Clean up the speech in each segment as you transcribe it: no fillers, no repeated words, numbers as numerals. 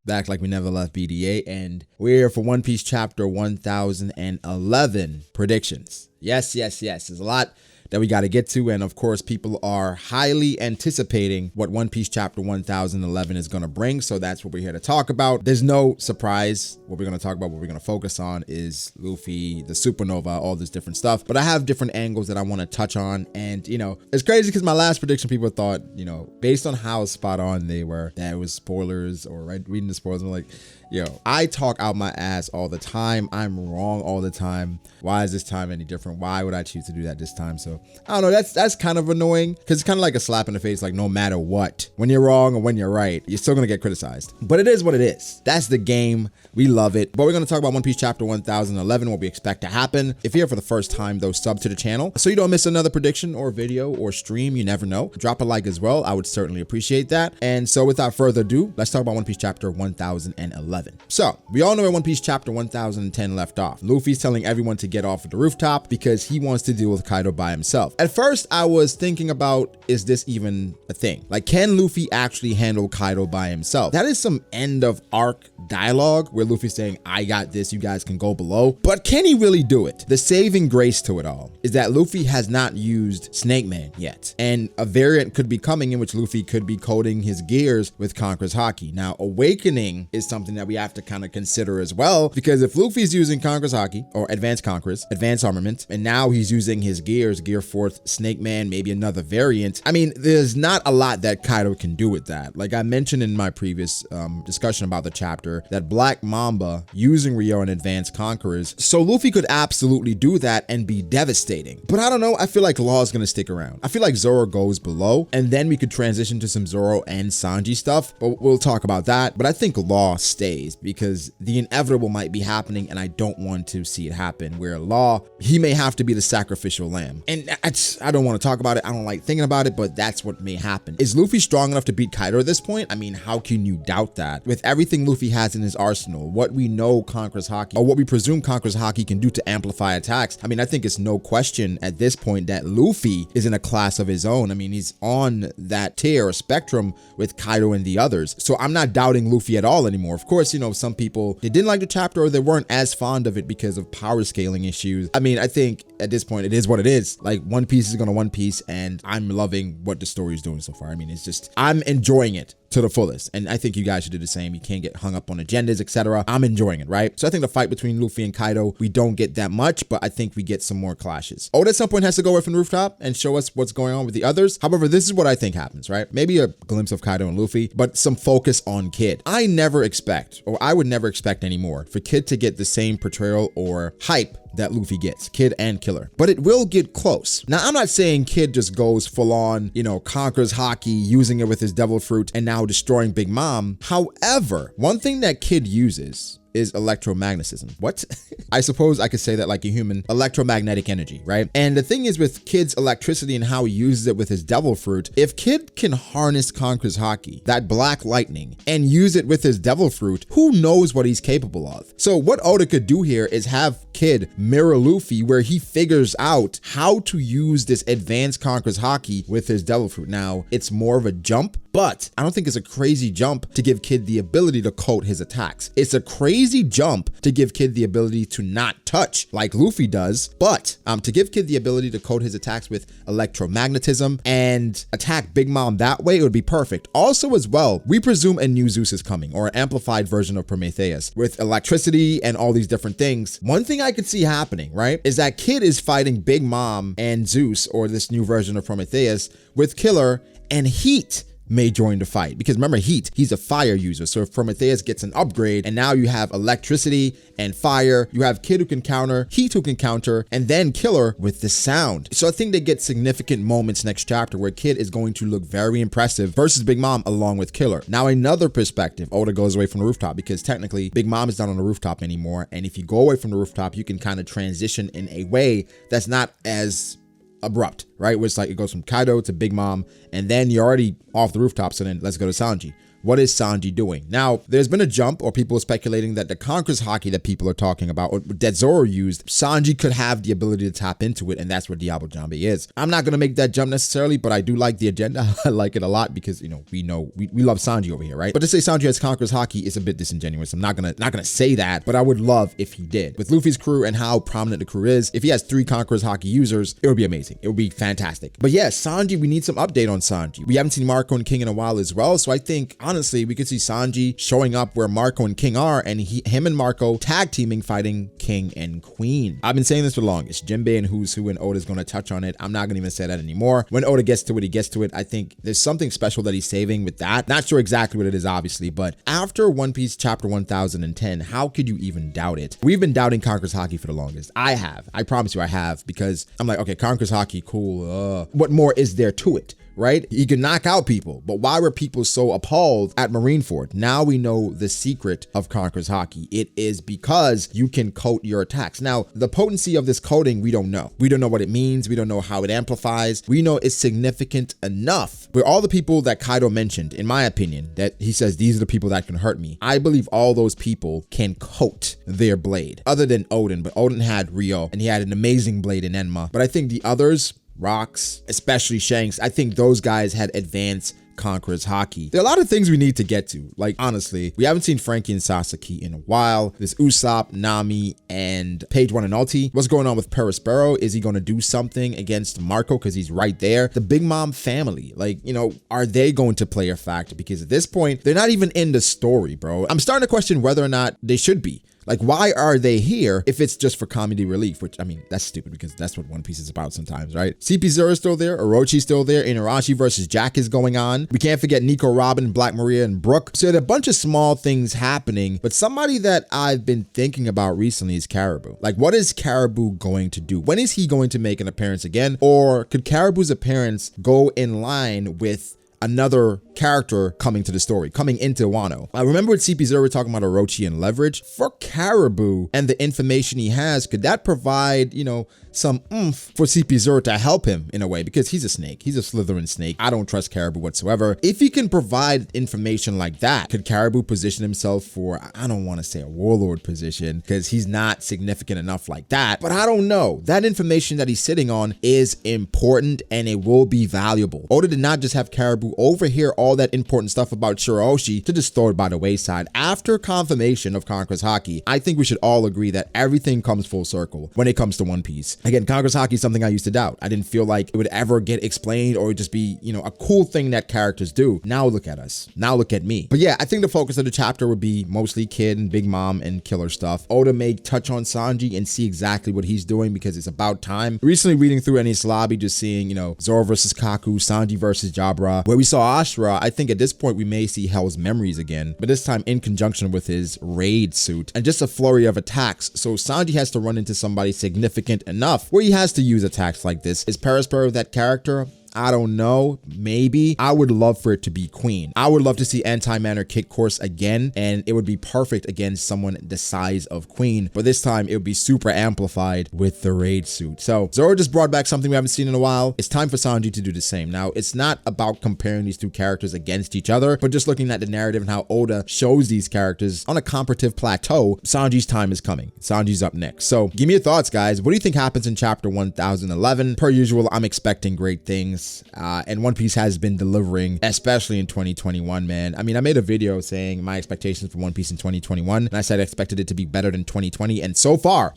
Back like we never left B.D.A. and we're here for One Piece chapter 1011 predictions. Yes. There's a lot that we got to get to, and of course people are highly anticipating what One Piece chapter 1011 is going to bring, so that's what we're here to talk about. There's no surprise. What we're going to talk about, what we're going to focus on is Luffy, the supernova, all this different stuff, but I have different angles that I want to touch on. And you know, it's crazy because my last prediction, people thought, you know, based on how spot on they were, that it was spoilers, or reading the spoilers, I'm like, yo, I talk out my ass all the time. I'm wrong all the time. Why is this time any different? Why would I choose to do that this time? So I don't know, that's kind of annoying, because it's kind of like a slap in the face. Like, no matter what, when you're wrong or when you're right, you're still gonna get criticized. But it is what it is. That's the game. We love it. But we're gonna talk about One Piece chapter 1011, what we expect to happen. If you're here for the first time though, sub to the channel so you don't miss another prediction or video or stream. You never know. Drop a like as well. I would certainly appreciate that. And so without further ado, let's talk about One Piece chapter 1011. So we all know where One Piece chapter 1010 left off. Luffy's telling everyone to get off of the rooftop because he wants to deal with Kaido by himself. At first I was thinking about, is this even a thing? Like, can Luffy actually handle Kaido by himself? That is some end of arc dialogue where Luffy's saying, I got this, you guys can go below. But can he really do it? The saving grace to it all is that Luffy has not used Snake Man yet, and a variant could be coming in which Luffy could be coding his gears with Conqueror's Haki. Now, awakening is something that we have to kind of consider as well, because if Luffy's using Conqueror's Haki, or advanced conquerors, advanced armament, and now he's using his gears, Gear 4th, Snake Man, maybe another variant, I mean, there's not a lot that Kaido can do with that. Like I mentioned in my previous discussion about the chapter, that Black Mamba using Rio and advanced conquerors, so Luffy could absolutely do that and be devastating. But I don't know, I feel like Law is gonna stick around. I feel like Zoro goes below, and then we could transition to some Zoro and Sanji stuff, but we'll talk about that. But I think Law stays, because the inevitable might be happening, and I don't want to see it happen, where Law, he may have to be the sacrificial lamb. And I don't want to talk about it, I don't like thinking about it, but that's what may happen. Is Luffy strong enough to beat Kaido at this point? I mean, how can you doubt that? With everything Luffy has in his arsenal, what we know Conqueror's Haki, or what we presume Conqueror's Haki can do to amplify attacks, I mean, I think it's no question at this point that Luffy is in a class of his own. I mean, he's on that tier or spectrum with Kaido and the others. So I'm not doubting Luffy at all anymore. Of course, you know, some people, they didn't like the chapter or they weren't as fond of it because of power scaling issues. I mean, I think at this point, it is what it is. Like, One Piece is gonna One Piece, and I'm loving what the story is doing so far. I mean, it's just, I'm enjoying it to the fullest, and I think you guys should do the same. You can't get hung up on agendas, etc. I'm enjoying it, right? So I think the fight between Luffy and Kaido, we don't get that much, but I think we get some more clashes. Oda at some point has to go away from the rooftop and show us what's going on with the others. However, this is what I think happens, right? Maybe a glimpse of Kaido and Luffy, but some focus on Kid. I never expect, or I would never expect anymore, for Kid to get the same portrayal or hype that Luffy gets, Kid and Killer, but it will get close. Now, I'm not saying Kid just goes full on, you know, conquers Haki, using it with his devil fruit and now destroying Big Mom. However, one thing that Kid uses is electromagnetism. What? I suppose I could say that like a human, electromagnetic energy, right? And the thing is with Kid's electricity and how he uses it with his devil fruit, if Kid can harness Conqueror's Haki, that black lightning, and use it with his devil fruit, who knows what he's capable of? So what Oda could do here is have Kid mirror Luffy, where he figures out how to use this advanced Conqueror's Haki with his devil fruit. Now, it's more of a jump, but I don't think it's a crazy jump to give Kid the ability to coat his attacks. It's a crazy jump to give Kid the ability to not touch like Luffy does, but to give Kid the ability to coat his attacks with electromagnetism and attack Big Mom that way, it would be perfect. Also as well, we presume a new Zeus is coming, or an amplified version of Prometheus with electricity and all these different things. One thing I could see happening, right, is that Kid is fighting Big Mom and Zeus, or this new version of Prometheus, with Killer, and Heat may join the fight, because remember, Heat, he's a fire user. So if Prometheus gets an upgrade and now you have electricity and fire, you have Kid who can counter, Heat who can counter, and then Killer with the sound. So I think they get significant moments next chapter where Kid is going to look very impressive versus Big Mom along with Killer. Now, another perspective, Oda goes away from the rooftop, because technically Big Mom is not on the rooftop anymore, and if you go away from the rooftop, you can kind of transition in a way that's not as abrupt, right? Where it's like it goes from Kaido to Big Mom, and then you're already off the rooftop, so then let's go to Sanji. What is Sanji doing? Now, there's been a jump, or people are speculating that the conqueror's Haki that people are talking about, or that Zoro used, Sanji could have the ability to tap into it, and that's what Diablo Jambe is. I'm not going to make that jump necessarily, but I do like the agenda. I like it a lot because, you know we love Sanji over here, right? But to say Sanji has conqueror's Haki is a bit disingenuous. I'm not gonna say that, but I would love if he did. With Luffy's crew and how prominent the crew is, if he has 3 conqueror's Haki users, it would be amazing. It would be fantastic. But yeah, Sanji, we need some update on Sanji. We haven't seen Marco and King in a while as well, so I think honestly we could see Sanji showing up where Marco and King are, and him and Marco tag teaming, fighting King and Queen. I've been saying this for long. It's Jinbei and Who's Who, and Oda's gonna touch on it. I'm not gonna even say that anymore. When Oda gets to it, he gets to it. I think there's something special that he's saving with that. Not sure exactly what it is, obviously, but after One Piece chapter 1010, how could you even doubt it? We've been doubting conqueror's Haki for the longest. I have. I promise you I have, because I'm like, okay, conqueror's Haki, cool. What more is there to it? Right? He can knock out people, but why were people so appalled at Marineford? Now we know the secret of conqueror's Haki. It is because you can coat your attacks. Now, the potency of this coating, we don't know. We don't know what it means. We don't know how it amplifies. We know it's significant enough. But all the people that Kaido mentioned, in my opinion, that he says, these are the people that can hurt me, I believe all those people can coat their blade, other than Odin. But Odin had Rio, and he had an amazing blade in Enma. But I think the others, Rocks, especially Shanks, I think those guys had advanced conqueror's Haki. There are a lot of things we need to get to. Like, honestly, we haven't seen Frankie and Sasaki in a while. There's Usopp, Nami, and Page One and Ulti. What's going on with Perospero? Is he going to do something against Marco because he's right there? The Big Mom family, like, you know, are they going to play a factor? Because at this point, they're not even in the story, bro. I'm starting to question whether or not they should be. Like, why are they here if it's just for comedy relief? Which, I mean, that's stupid because that's what One Piece is about sometimes, right? CP0 is still there. Orochi's still there. Inarashi versus Jack is going on. We can't forget Nico, Robin, Black Maria, and Brooke. So there are a bunch of small things happening, but somebody that I've been thinking about recently is Caribou. Like, what is Caribou going to do? When is he going to make an appearance again? Or could Caribou's appearance go in line with another character coming to the story, coming into Wano? I remember with CP0, we're talking about Orochi and leverage. For Caribou and the information he has, could that provide, you know, some oomph for CP0 to help him in a way? Because he's a snake. He's a Slytherin snake. I don't trust Caribou whatsoever. If he can provide information like that, could Caribou position himself for, I don't want to say a warlord position because he's not significant enough like that, but I don't know. That information that he's sitting on is important and it will be valuable. Oda did not just have Caribou overhear all that important stuff about Shirahoshi to just throw it by the wayside. After confirmation of conqueror's Haki, I think we should all agree that everything comes full circle when it comes to One Piece. Again, conqueror's Haki is something I used to doubt. I didn't feel like it would ever get explained or just be, you know, a cool thing that characters do. Now look at us. Now look at me. But yeah, I think the focus of the chapter would be mostly Kid and Big Mom and killer stuff. Oda may touch on Sanji and see exactly what he's doing because it's about time. Recently reading through Enies Lobby, just seeing, you know, Zoro versus Kaku, Sanji versus Jabra, where we saw Ashura. I think at this point we may see Hell's Memories again, but this time in conjunction with his raid suit and just a flurry of attacks. So Sanji has to run into somebody significant enough where he has to use attacks like this. Is Perospero that character? I don't know, maybe. I would love for it to be Queen. I would love to see Anti-Manner kick course again, and it would be perfect against someone the size of Queen, but this time it would be super amplified with the raid suit. So Zoro just brought back something we haven't seen in a while. It's time for Sanji to do the same. Now, it's not about comparing these two characters against each other, but just looking at the narrative and how Oda shows these characters on a comparative plateau. Sanji's time is coming. Sanji's up next. So give me your thoughts, guys. What do you think happens in chapter 1011? Per usual, I'm expecting great things. And One Piece has been delivering, especially in 2021, man. I mean, I made a video saying my expectations for One Piece in 2021, and I said I expected it to be better than 2020. And so far,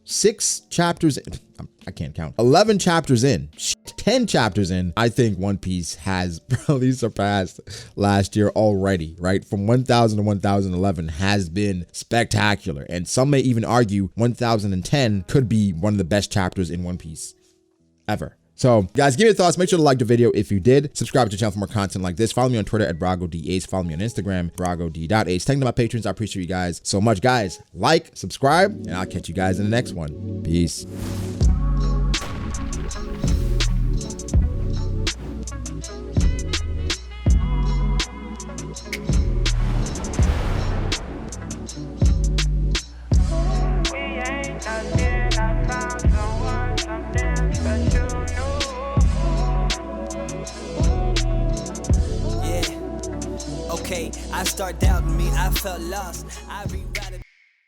6 chapters, I can't count, 11 chapters in, 10 chapters in, I think One Piece has probably surpassed last year already, right? From 1000 to 1011 has been spectacular. And some may even argue 1010 could be one of the best chapters in One Piece ever. So guys, give me your thoughts. Make sure to like the video if you did. Subscribe to the channel for more content like this. Follow me on Twitter at BragoDAce. Follow me on Instagram, BragoD.Ace. Thank you to my patrons. I appreciate you guys so much, guys. Like, subscribe, and I'll catch you guys in the next one. Peace. start doubting me, I felt lost. I rewrite it.